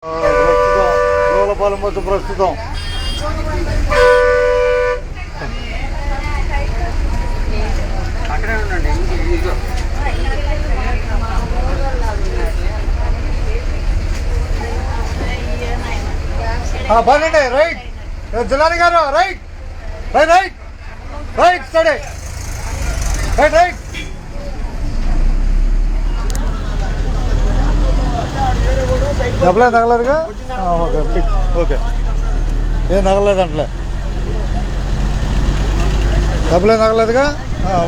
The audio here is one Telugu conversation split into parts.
జోలపాలెం బస్సు ప్రస్తుతం అక్కడే ఉండండి. బాగుండి రైట్ జిల్లాని గారు right right right right study right right డబ్బులే తగలేదుగా ఓకే ఓకే ఏం తగలేదు అంటలే డబ్బులే తగలేదుగా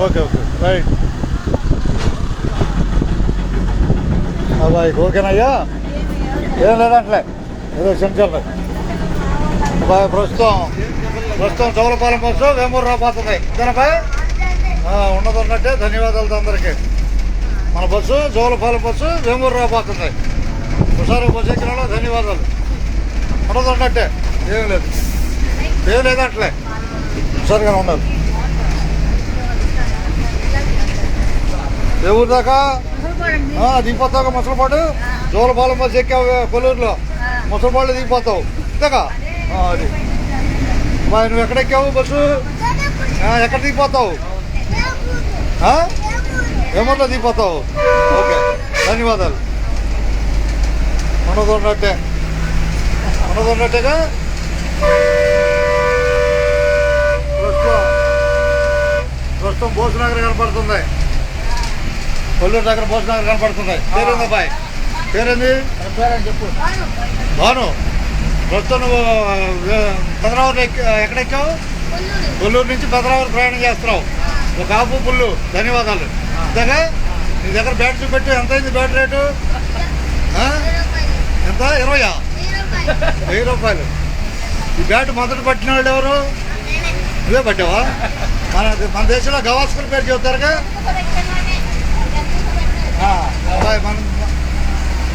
ఓకే ఓకే రైట్ అబ్బాయి ఓకేనయ్యా ఏం లేదంటలే ఏదో చిన్న బాయ్ ప్రస్తుతం జోలపాలెం బస్సు వేమూరు రాబోతుంది ఇదేనాబాయ్ ఉన్నదన్నట్టే ధన్యవాదాలు అందరికీ మన బస్సు జోలపాలెం బస్సు వేమూరు రాబోతుంది ఒకసారి బస్సు ఎక్కిన ధన్యవాదాలు ఉన్నదన్నట్టే ఏం లేదంటలే ఒకసారిగా ఉండాలి ఏ ఊరు దాకా దిగిపోతావు ముసలిపాడు జోలపాలెం బస్సు ఎక్కావు కొల్లూరులో ముసలిపాడు దిగిపోతావు ఇంతగా అది బాయ్ నువ్వు ఎక్కడ ఎక్కావు బస్సు ఎక్కడ దిగిపోతావు ఏమన్నా దిగిపోతావు ఓకే ధన్యవాదాలు ఉన్నదన్నట్టేగా ప్రస్తుతం భోజనగర్ కనపడుతుంది కొల్లూరు దగ్గర భోజనగర్ కనపడుతుంది పేరేంది అబ్బాయి పేరేంది చెప్పు భాను ప్రస్తుతం నువ్వు పెదరావూరు ఎక్కడ ఎక్కావు కొల్లూరు నుంచి పెదరావూరు ప్రయాణం చేస్తున్నావు ఒక ఆపు పుల్లు ధన్యవాదాలు ఇంతగా నీ దగ్గర బ్యాట్ చూపెట్టు ఎంత అయింది బ్యాట్ రేటు ఎంత 20,000 రూపాయలు ఈ బ్యాట్ మొదట పట్టిన వాళ్ళు ఎవరు నువ్వే పట్టావా మన దేశంలో గవాస్కర్ పేరు చెబుతారుగా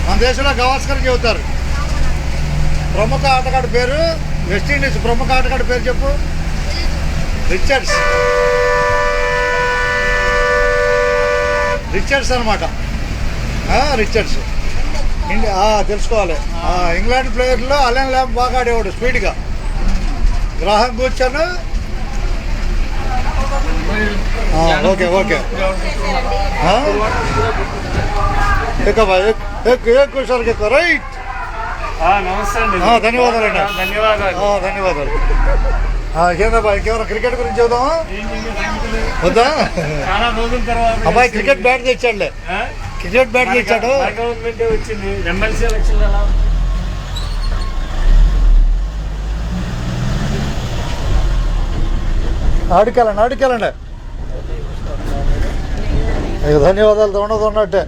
మన దేశంలో గవాస్కర్ చెబుతారు ప్రముఖ ఆటగాడి పేరు వెస్టిండీస్ ప్రముఖ ఆటగాడి పేరు చెప్పు రిచర్డ్స్ అనమాట రిచర్డ్స్ తెలుసుకోవాలి ఇంగ్లాండ్ ప్లేయర్లో అలెన్ ల్యాంబ్ బాగా ఆడేవాడు స్పీడ్గా గ్రాహం కూర్చొని ఓకే ఓకే ఎక్కువ రైట్ ధన్యవాదాలు ధన్యవాదాలు ఏందబ్బా ఇంకేమైనా క్రికెట్ గురించి చెబుదామా వద్దా అబ్బాయి క్రికెట్ బ్యాట్ తెచ్చాడులే క్రికెట్ బ్యాట్ తెచ్చాడు ఆడికెళ్ళండి ధన్యవాదాలు ఉన్నట్టే